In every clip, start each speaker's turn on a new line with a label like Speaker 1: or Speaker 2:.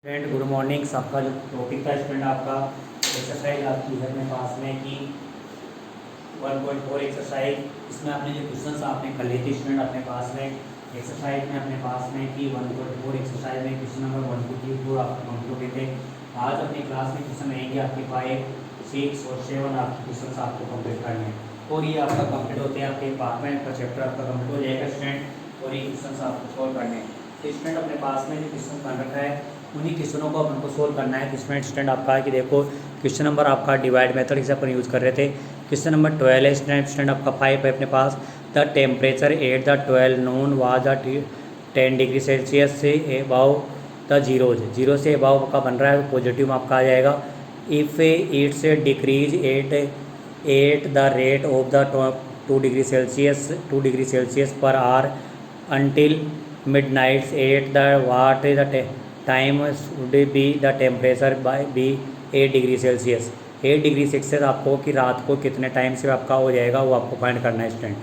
Speaker 1: Friend good morning. आपका जो topic था स्टूडेंट आपका एक्सरसाइज आपकी है अपने पास में कि 1.4 एक्सरसाइज। इसमें आपने जो क्वेश्चन आपने कर लिए थे स्टूडेंट अपने पास में एक्सरसाइज में अपने पास में कि 1.4 एक्सरसाइज में क्वेश्चन नंबर 1 2 3 4 आपके कंप्लीट हो गए थे। आज अपनी क्लास में क्वेश्चन रहेंगे आपके 5 6 और 7 आपके क्वेश्चन आपको कंप्लीट करने हैं और ये आपका कंप्लीट होते हैं आपके पार्टमेंट का चैप्टर आपका कंप्लीट हो जाएगा स्टूडेंट और ये क्वेश्चन आपको सॉल्व करने हैं। तो स्टूडेंट अपने पास में जो क्वेश्चन बन रखा है उन्हीं क्वेश्चनों को अपन को सोल्व करना है। इसमें स्टूडेंट आपका है कि देखो क्वेश्चन नंबर आपका डिवाइड मेथड इसे अपन यूज़ कर रहे थे। क्वेश्चन नंबर 12 है स्टूडेंट आपका 5 है अपने पास। The temperature at the 12 noon was the 10 degree Celsius से अबाउ द जीरो से अबाउ का बन रहा है पॉजिटिव में आपका आ जाएगा। If it's decrease at the rate of the 2 degree Celsius per hour until midnight at the what is the time would be the temperature by be 8 degree Celsius. 8 degree Celsius आपको कि रात को कितने time से आपका हो जाएगा वो आपको फाइंड करना है स्टूडेंट।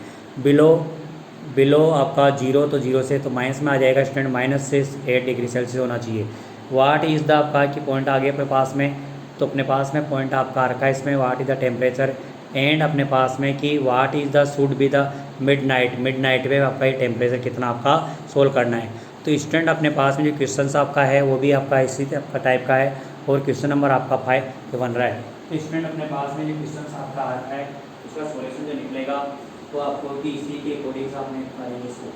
Speaker 1: बिलो आपका जीरो तो जीरो से तो माइनस में आ जाएगा स्टूडेंट, माइनस से 8 डिग्री सेल्सियस होना चाहिए। वाट इज़ द आपका कि पॉइंट आ गया अपने पास में, तो अपने पास में पॉइंट आपका रखा है इसमें what is the temperature and अपने पास में कि what is the should be the mid night में आपका ये टेम्परेचर कितना आपका सोल्व करना है। तो स्टूडेंट अपने पास में जो क्वेश्चन आपका है वो भी आपका इसी आपका टाइप का है और क्वेश्चन नंबर आपका 5 बन रहा है। तो स्टूडेंट अपने पास में जो क्वेश्चन आपका आता है उसका सॉल्यूशन जो निकलेगा तो आपको कि इसी के अकॉर्डिंग आपने करेंगे इसको।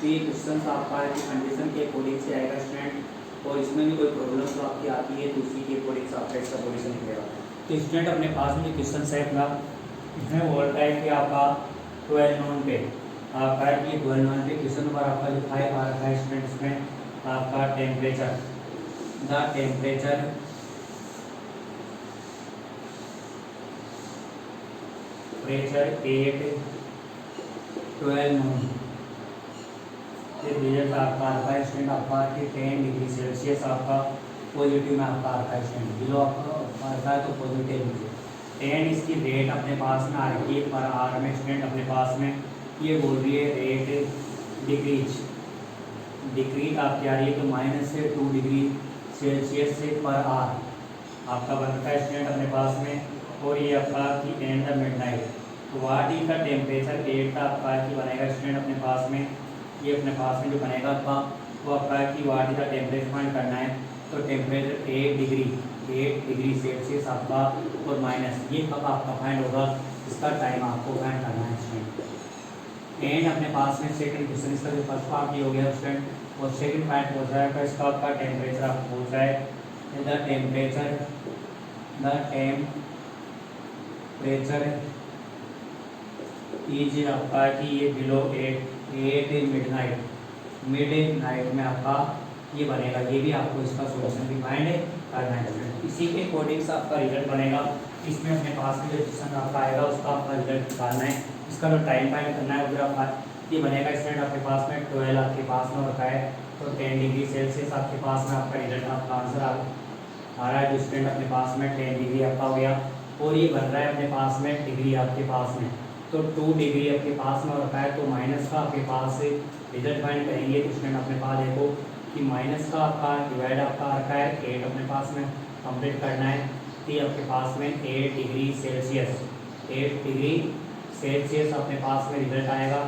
Speaker 1: ये क्वेश्चन आपका है कि कंडीशन के अकॉर्डिंग से आएगा स्टूडेंट और इसमें भी कोई प्रॉब्लम तो आपकी आती है तो उसी के अकॉर्डिंग से आपका इसका सॉल्यूशन निकलेगा। तो स्टूडेंट अपने पास में जो क्वेश्चन है अपना इसमें बोलता है कि आपका 12 नून पे आपका है कि 12 नून पे क्वेश्चन नंबर आपका जो 5 आ रखा है स्टूडेंट इसमें आपका temperature the temperature eight 12 Noon result आपका आता है स्टूडेंट आपका कि 10 डिग्री सेल्सियस आपका पॉजिटिव में आपका आता है स्टूडेंट। बिलो आपका आता है तो पॉजिटिव लीजिए। 10 इसकी रेट अपने पास में आ रही है पर आर में स्टूडेंट अपने पास में ये बोल रही है रेट डिक्रीज आपकी आ रही है तो माइनस से 2 डिग्री सेल्सियस से पर आर आपका बनता है स्टूडेंट अपने पास में और ये आपका कि एंड द मिडनाइट। तो what is the temperature at का आपका कि बनेगा स्टूडेंट अपने पास में ये अपने पास में जो बनेगा आपका वो आपका है कि वाट इज द टेम्परेचर फाइंड करना है। तो टेम्परेचर 8 डिग्री सेल्सियस आपका और माइनस ये कब आपका फाइंड होगा इसका टाइम आपको फाइंड करना है स्टूडेंट। एंड अपने पास में सेकंड क्वेश्चन इसका जो फर्स्ट पार्ट ये हो गया स्टूडेंट और सेकंड पार्ट हो जाएगा इसका आपका टेम्परेचर आपको हो जाए द टेम्परेचर इज आपका कि ये बिलो 8 मिड नाइट में आपका ये बनेगा। ये भी आपको इसका सॉल्यूशन भी फाइंड करना है। इसी के अकॉर्डिंग से आपका रिजल्ट बनेगा। इसमें अपने पास में जो क्वेश्चन आपका आएगा उसका आपका रिजल्ट निकालना है। इसका जो टाइम फाइंड करना है वो आपका ये बनेगा स्टूडेंट आपके पास में 12 आपके पास में रखा है तो 10 डिग्री सेल्सियस आपके पास में आपका रिजल्ट आपका आंसर आ रहा है। जो स्टूडेंट अपने पास में 10 डिग्री आपका हो गया और ये बन रहा है अपने पास में डिग्री आपके पास में तो 2 डिग्री आपके पास में रखा है तो माइनस का आपके पास से रिजल्ट फाइंड करेंगे तो स्टूडेंट अपने पास देखो कि माइनस का आपका डिवाइड आपका रखा है 8 अपने पास में कंप्लीट करना है तो आपके पास में 8 डिग्री सेल्सियस अपने पास में रिजल्ट आएगा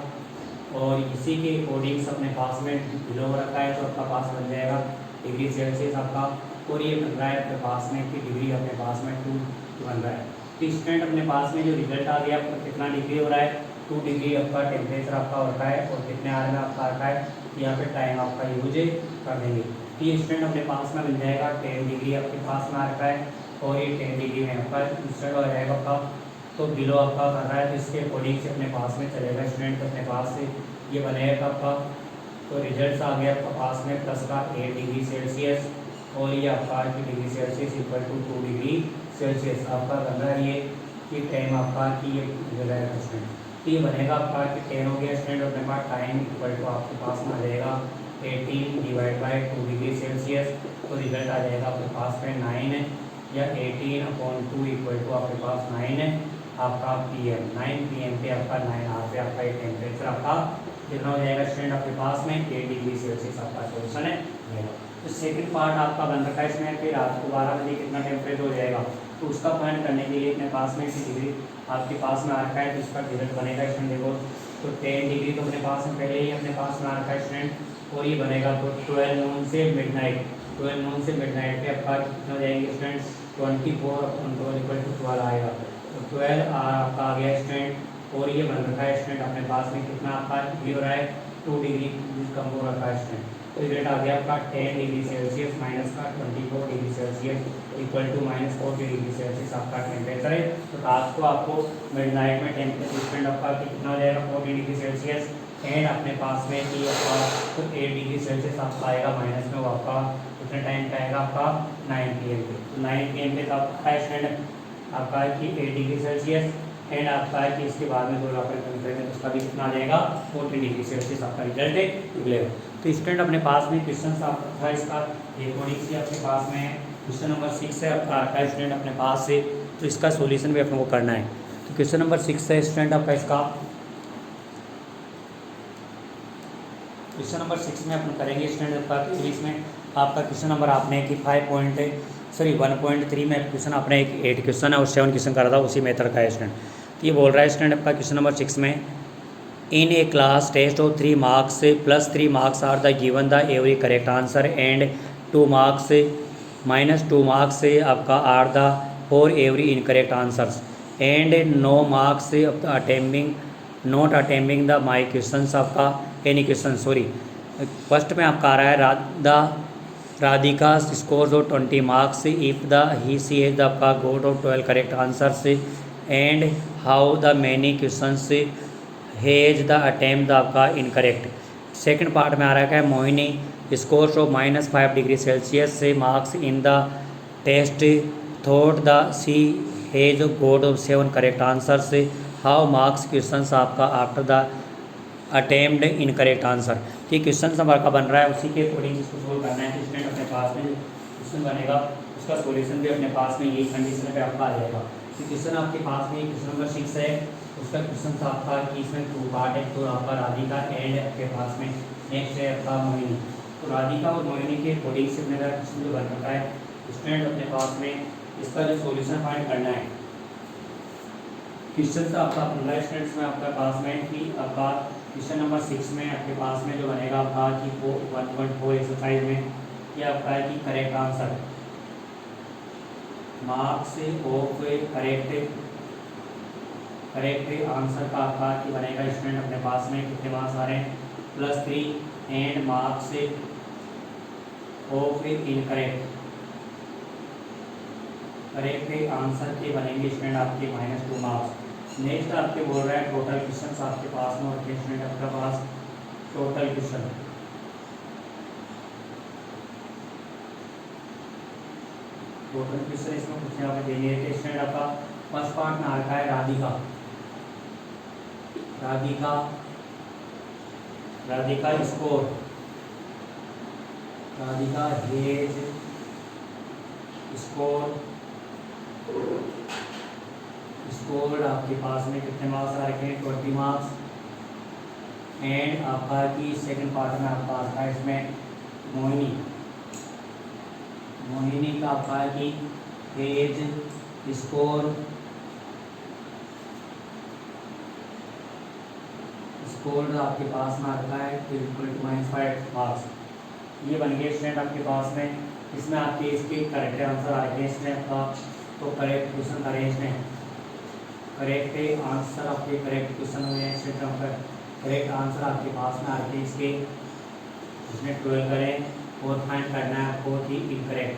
Speaker 1: और इसी के अकॉर्डिंग अपने पास में बिलो रखा है तो आपका पास बन जाएगा डिग्री सेल्सियस आपका और ये बन रहा है अपने पास में कि डिग्री अपने पास में 2 बन रहा है। तो स्टूडेंट अपने पास में जो रिजल्ट आ गया आपका कितना डिग्री हो रहा है 2 डिग्री आपका टेम्परेचर आपका रखा है और कितने आर में आपका रखा है यहाँ पे टाइम आपका यूज कर देंगे। तो ये स्टूडेंट अपने पास में बन जाएगा 10 डिग्री आपके पास में आ रखा है और ये 10 डिग्री में आपका इंस्टेंट हो जाएगा आपका तो बिलो आपका कर रहा है तो इसके अकॉर्डिंग से अपने पास में चलेगा स्टूडेंट अपने पास से ये बनेगा आपका तो रिजल्ट आ गया आपका पास में प्लस का 8 डिग्री सेल्सियस और ये आपका degree Celsius equal to 2 degree Celsius आपका बन रहा है ये टाइम आपका कि ये रहेगा स्टूडेंट। तो ये बनेगा आपका कि 10 हो गया स्टूडेंट अपने पास टाइम इक्वल टू आपके पास में आ जाएगा 18 डिवाइड बाई 2 डिग्री सेल्सियस तो रिजल्ट आ जाएगा आपके पास में 9 या 18/2 इक्वल टू आपके पास 9 है आपका PM, 9 PM पे आपका 9 आर पे आपका ये टेम्परेचर आपका कितना हो जाएगा स्टूडेंट आपके पास में 8 डिग्री सेल्सियस आपका सोल्यूशन है। तो सेकंड पार्ट आपका बन रखा है इसमें फिर रात को 12 बजे कितना टेम्परेचर हो जाएगा, तो उसका पॉइंट करने के लिए अपने पास में डिग्री आपके पास में आ रखा है, तो इसका रिजल्ट बनेगा स्टूडेंट देखो। तो 10 डिग्री तो अपने पास में पहले ही अपने पास में आ रखा है स्टूडेंट, और ये बनेगा तो 12 नून से मिडनाइट, 12 नून से मिडनाइट पे आपका कितना हो जाएंगे स्टूडेंट 24/12 आएगा। तो 12 आपका आ गया स्टूडेंट, और ये बन रखा है स्टूडेंट अपने पास में कितना आपका ये हो रहा है 2 डिग्री कम हो रखा है स्टूडेंट। तो रिजल्ट आ गया आपका 10 डिग्री सेल्सियस माइनस का 24 degree Celsius equal to -40 degree Celsius आपका टेम्परेचर है। तो रात को आपको मिडनाइट में टेम्परेचर स्टूडेंट आपका कितना हो जाएगा 40 डिग्री सेल्सियस, एंड अपने पास में कि आपका तो 8 डिग्री सेल्सियस आपका आएगा माइनस में, वो आपका कितने टाइम पे आएगा आपका 9 PM पे। तो 9 PM पे तो आपका है स्टूडेंट आपका है कि 8 डिग्री सेल्सियस, एंड आपका है कि इसके बाद में जो आपका टेम्परेचर उसका भी कितना आ जाएगा 40 डिग्री सेल्सियस आपका रिजल्ट निकलेगा। तो स्टूडेंट अपने पास में क्वेश्चन आपका है इसका अकॉर्डिंग से आपके पास में क्वेश्चन नंबर 6 है आपका रखा है स्टूडेंट अपने पास से, तो इसका सोल्यूशन भी अपने को करना है। तो क्वेश्चन नंबर 6 है स्टूडेंट आपका इसका क्वेश्चन नंबर 6 में अपन करेंगे स्टूडेंट आपका इंग्लिश में आपका क्वेश्चन नंबर आपने कि 1.3 में क्वेश्चन आपने एक 8 क्वेश्चन है और 7 क्वेश्चन करा था उसी मेथड का है स्टूडेंट। तो ये बोल रहा है स्टूडेंट आपका क्वेश्चन नंबर 6 में in a class test of 3 marks plus 3 marks are the given the every correct answer and 2 marks -2 marks आपका are the for every incorrect answers and no marks not attempting the my question आपका any question sorry. First में आपका आ रहा है Radhika scores of 20 marks if the he she has the आपका got of 12 correct answers and how the many questions has the attempt the आपका incorrect. Second part में आ रहा है Mohini scores of -5 degree Celsius से marks in the test thought the she has got of 7 correct answers how marks questions आपका after the attempt incorrect answer. ठीक question number का बन रहा है उसी के अकॉर्डिंग इसको सोल्व करना है। स्टूडेंट अपने पास में क्वेश्चन बनेगा उसका सॉल्यूशन भी अपने पास में यही कंडीशन पे आपका आ जाएगा। तो क्वेश्चन आपके पास में क्वेश्चन नंबर 6 है, उसका क्वेश्चन था आपका कि इसमें 2 पार्ट है, तो आपका राधिका एंड आपके पास में नेक्स्ट है आपका मोहिनी। तो राधिका और मोहिनी के अकॉर्डिंग से मेरा क्वेश्चन जो बन रखा है स्टूडेंट अपने पास में इसका जो सॉल्यूशन फाइंड करना है। क्वेश्चन आपका 15 स्टूडेंट्स में आपके पास में कि आपका क्वेश्चन नंबर 6 में आपके पास में जो बनेगा आपका कि 1.4 एक्सरसाइज में ये आपका है कि correct answer marks of correct answer का आपका कि बनेगा स्टूडेंट अपने पास में कितने मार्क्स आ रहे हैं +3 and marks of incorrect answer के बनेंगे स्टूडेंट आपके -2 मार्क्स। नेक्स्ट आपके बोल रहा है टोटल क्वेश्चन आपके पास में और स्टूडेंट आपके पास टोटल क्वेश्चन इसमें कुछ यहाँ पे देने हैं। स्टूडेंट आपका फर्स्ट पार्ट में आ रखा है Radhika score Radhika hedge score आपके पास में कितने मार्क्स आ रखे हैं 20 मार्क्स एंड आपका कि सेकंड पार्ट में आपका आता है इसमें मोहिनी का आपका है कि हेज स्कोर आपके पास में आता है -5 मार्क्स। ये बन गए स्टूडेंट आपके पास में। इसमें आपके इसके करेक्ट आंसर आ रहे हैं इसमें आपका तो करेक्ट क्वेश्चन करें इसमें करेक्ट आंसर आपके करेक्ट क्वेश्चन हुए हैं स्टूडेंट आपका करेक्ट आंसर आपके पास में आ रहे हैं इसके इसमें 12 करें और फाइंड करना है आपको कि करेक्ट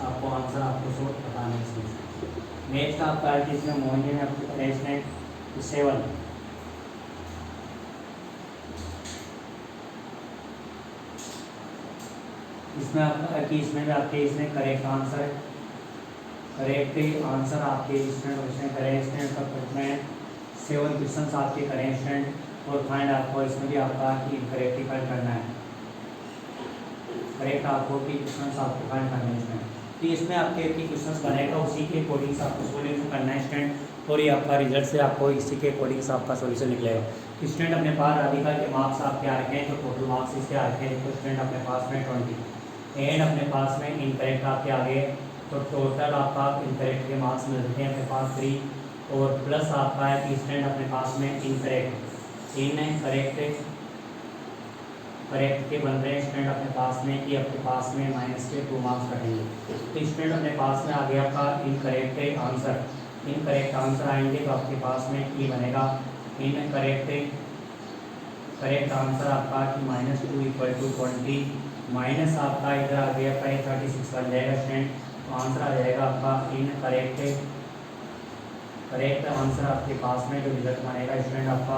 Speaker 1: आपको आंसर आपको सोच बताना है इसमें। नेक्स्ट आपका है कि इसमें मोहिनी ने आपको करें इसमें 7 इसमें आपका कि इसमें भी आपके इसमें करेक्ट आंसर आपके इसमें करें इसमें में 7 क्वेश्चन आपके करें स्टूडेंट और फाइंड आपको इसमें भी आपका कि इनकरेक्ट फाइंड करना है। करेक्ट आपको की क्वेश्चन आपको फाइंड करने हैं स्टूडेंट। तो इसमें आपके की क्वेश्चन बनेगा, उसी के अकॉर्डिंग से आपको सोल्यूशन करना है स्टूडेंट, और ये आपका रिजल्ट से आपको इसी के अकॉर्डिंग से आपका सोल्यूशन निकलेगा। स्टूडेंट अपने पास राधिका के मार्क्स आपके आ रखे हैं, तो टोटल मार्क्स इसके आ रखे हैं, तो स्टूडेंट अपने पास में 20 एंड अपने पास में इनकरेक्ट आपके आगे, तो टोटल आपका इनकरेक्ट के मार्क्स मिलते हैं अपने पास 3, और प्लस आपका है कि स्टूडेंट अपने पास में इनकरेक्ट करेक्ट के बन रहे हैं स्टूडेंट अपने पास में कि आपके पास में माइनस के 2 मार्क्स कटेंगे। तो स्टूडेंट अपने पास में आ गया आपका इनकरेक्ट आंसर आएंगे, तो आपके पास में की बनेगा करेक्ट आंसर आपका कि -2 = 20 माइनस आपका इधर आ गया आपका 36 बन जाएगा स्टूडेंट। तो आंसर आ जाएगा आपका करेक्ट आंसर आपके पास में जो रिजल्ट बनेगा स्टूडेंट आपका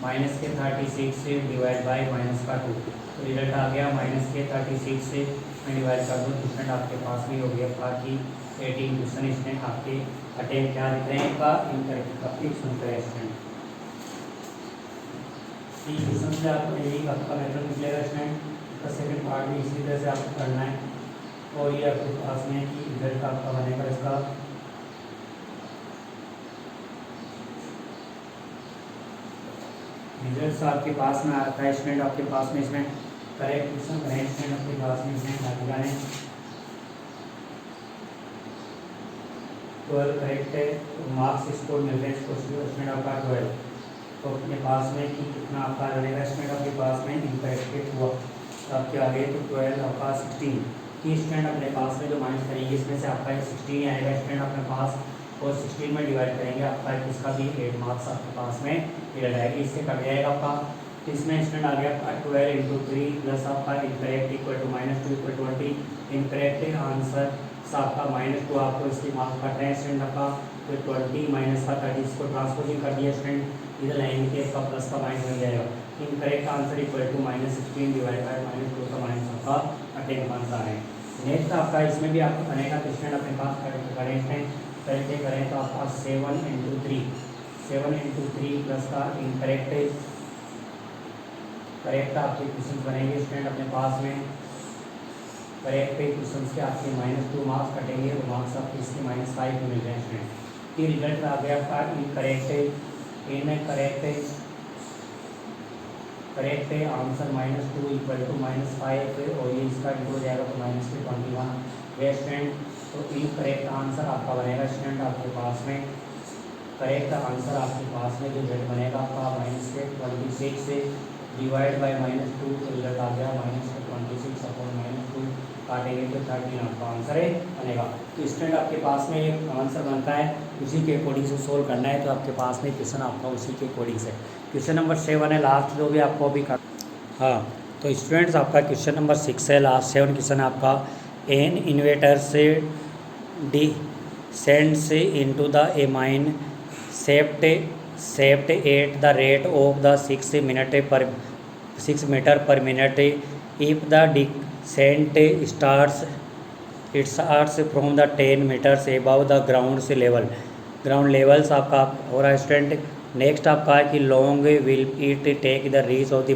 Speaker 1: माइनस के 36 से डिवाइड बाई माइनस का 2, तो रिजल्ट आ गया माइनस के 36 से मैं डिवाइड कर दूँ, स्टूडेंट आपके पास में हो गया आपका कि 18 क्वेश्चन स्टूडेंट आपके अटेम्प्ट क्या दिख रहे हैं का इनकरेक्ट का सुन रहे हैं स्टूडेंट। तीन क्वेश्चन से आपको यही आपका मेथड निकलेगा स्टूडेंट। इसका सेकंड पार्ट भी इसी तरह से आपको करना है, और ये आपके पास में कि रिजल्ट आपका बनेगा इसका रिजल्ट आपके पास में आता है स्टूडेंट आपके पास में इसमें करेक्ट क्वेश्चन करेक्ट स्टूडेंट आपके पास में इसमें राधिका ने 12 करेक्ट है, तो मार्क्स स्कोर मिल रहे हैं स्टूडेंट आपका 12, तो अपने पास में कि कितना आपका रहेगा स्टूडेंट आपके पास में इनकरेक्ट हुआ, तो आपके आगे तो 12 आपका 16 की स्टूडेंट अपने पास में जो माइनस करेंगे इसमें से आपका 16 आएगा स्टूडेंट अपने पास, और 16 में डिवाइड करेंगे आपका इसका भी 8 मार्क्स आपके पास में रिजल्ट आएगा, इससे कट जाएगा आपका। तो इसमें स्टूडेंट आ गया 12 × 3 प्लस आपका इनकरेक्ट = -2 = 20 इनकरेक्ट आंसर आपका -2 आपको इसके मार्क्स कट रहे हैं स्टूडेंट आपका, तो 20 माइनस का 30 इसको ट्रांसपोजिंग कर दिया स्टूडेंट, इधर लाएंगे कि इसका प्लस का माइनस बन जाएगा। इनकरेक्ट आंसर = -16 डिवाइड बाई -2 का माइनस आपका अटेम्प्ट आंसर आ रहे हैं। नेक्स्ट आपका इसमें भी आपको बनेगा, तो स्टूडेंट अपने पास करेंगे करें तो आपका 7 × 3 प्लस का करेक्ट आपके क्वेश्चन बनेंगे स्टूडेंट अपने पास में करेक्ट क्वेश्चन के आपके -2 मार्क्स कटेंगे, तो मार्क्स आपके इसके -5 मिल रहे हैं स्टूडेंट। ये रिजल्ट आ गया आपका करेक्ट आंसर -2 = -5, और ये इसका हो जाएगा तो -21 स्टूडेंट। तो इनकरेक्ट आंसर आपका बनेगा स्टूडेंट आपके पास में करेक्ट आंसर आपके पास में जो रिजल्ट बनेगा आपका -26 से डिवाइड बाई -2, तो रिजल्ट आ गया -26/-2 काटेंगे तो 13 आपका आंसर है बनेगा। तो स्टूडेंट आपके पास में एक आंसर बनता है, उसी के अकॉर्डिंग से सोल्व करना है, तो आपके पास में क्वेश्चन आपका उसी के अकॉर्डिंग से। क्वेश्चन नंबर 7 है लास्ट, जो भी आपको अभी कर हाँ, तो स्टूडेंट्स आपका क्वेश्चन नंबर 6 है लास्ट 7 क्वेश्चन आपका एन इन्वेटर से descends into the a mine shaft at the rate of the 6 meter per minute. If the descent starts from the 10 meters above the ground levels आपका हो रहा है student. Next आपका है कि long will it take the reach of the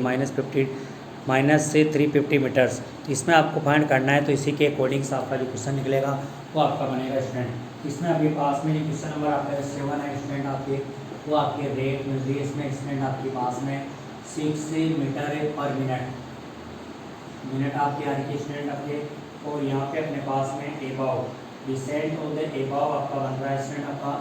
Speaker 1: -350 metres. तो इसमें आपको फाइंड करना है, तो इसी के अकॉर्डिंग से आपका जो क्वेश्चन निकलेगा वो आपका बनेगा स्टूडेंट। इसमें आपके पास में जो क्वेश्चन नंबर आपका 7 है स्टूडेंट आपके, वो आपके रेट मिल रही है इसमें स्टूडेंट आपके पास में 6 मीटर पर मिनट आपके आ रही है स्टूडेंट आपके, और यहाँ पे अपने पास में एबाव डिसेंट ऑफ द एबाव आपका बन रहा है स्टूडेंट आपका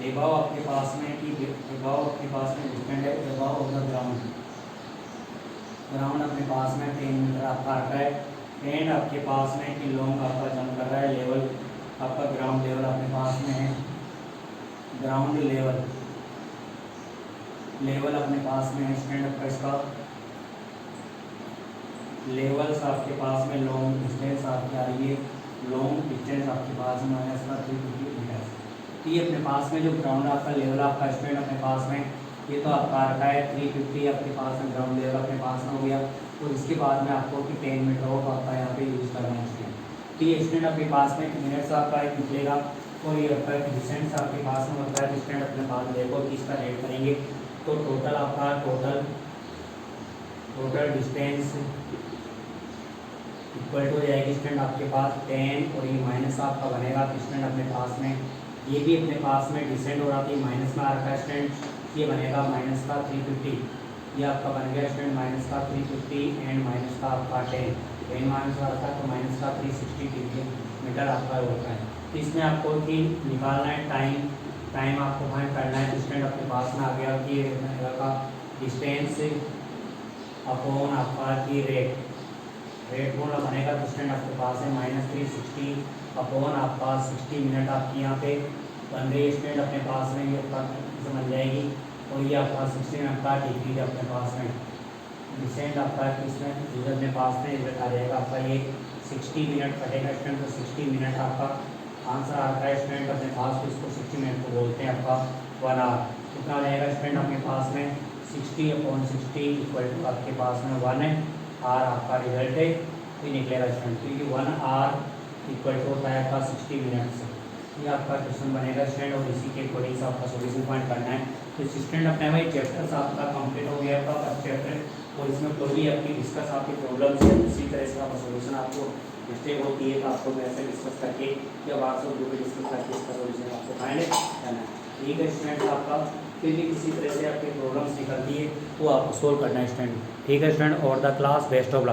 Speaker 1: एबाव आपके पास में कि एबाव आपके पास में डिपेंड है एबाव ऑफ द ग्राउंड अपने पास में 10 मीटर आपका आता है, एंड आपके पास में कि लॉन्ग आपका जंप कर रहा है, लेवल आपका ग्राउंड लेवल अपने पास में है, ग्राउंड लेवल अपने पास में है स्टूडेंट आपका इसका लेवल्स आपके पास में लॉन्ग डिस्टेंस आपकी आ रही है, लॉन्ग डिस्टेंस आपके पास में -350 मीटर। तो ये अपने पास में जो ग्राउंड आपका लेवल आपका स्टूडेंट अपने पास में ये तो आपका रखा है 350 आपके पास में ग्राउंड लेवल अपने पास में हो गया, तो इसके बाद में आपको कि 10 मीटर हो आपका यहाँ पे यूज़ करना है स्टूडेंट। तो ये स्टूडेंट आपके पास में मिनट्स आपका एक निकलेगा, और ये आपका डिस्टेंस आपके पास में होता है स्टूडेंट अपने पास देखो कि इसका रेट करेंगे, तो टोटल आपका टोटल डिस्टेंस इक्वल टू हो जाएगी स्टूडेंट आपके पास 10 और ये माइनस आपका बनेगा स्टूडेंट अपने पास में, ये भी अपने पास में डिसेंड हो रहा था माइनस में आ रखा है स्टूडेंट, ये बनेगा माइनस का 350, ये आपका बन गया स्टूडेंट माइनस का 350 एंड माइनस का आपका 10 माइनस आ रखा है तो माइनस का 360 मीटर आपका होता है। तो इसमें आपको कि निकालना है टाइम आपको फाइंड करना है। स्टूडेंट अपने पास में आ गया कि का डिस्टेंस अपॉन आपका की रेट फॉर्मूला बनेगा तो स्टूडेंट आपके पास है -360 अपॉन आपका 60 मिनट आपकी यहाँ पे बन रही है स्टूडेंट अपने पास में, ये समझ जाएगी। और ये आपका 60 मिनट का डिग्री है अपने पास में, डिसेंट आपका किसमें रिजल्ट अपने पास में रिजल्ट आ जाएगा आपका ये 60 मिनट कटेगा स्टूडेंट, तो 60 मिनट आपका आंसर आता है स्टूडेंट अपने पास, तो इसको 60 मिनट को बोलते हैं आपका 1 आवर। कितना आ जाएगा स्टूडेंट अपने पास में 60/60 इक्वल टू आपके पास में 1 आवर आपका रिजल्ट है ये निकलेगा स्टूडेंट, क्योंकि 1 आवर इक्वल टू होता है आपका 60 मिनट से। ये आपका क्वेश्चन बनेगा स्टूडेंट और इसी के अकॉर्डिंग से आपका सोल्यूशन पॉइंट करना है। तो स्टूडेंट अपने भाई चैप्टर्स आपका कंप्लीट हो गया आपका फर्स्ट चैप्टर, और इसमें कोई भी आपकी डिस्कस आपकी प्रॉब्लम्स है इसी तरह से आपका सोल्यूशन आपको मिस्टेक होती है तो आपको वैसे डिस्कस करके या व्हाट्सएप ग्रुप पे डिस्कस करके इसका सोल्यूशन आपको फाइंड करना है। ठीक है स्टूडेंट, आपका फिर भी किसी तरह से आपकी प्रॉब्लम्स निकलती है वो आपको सोल्व करना है स्टूडेंट। ठीक है स्टूडेंट, और the class best of luck.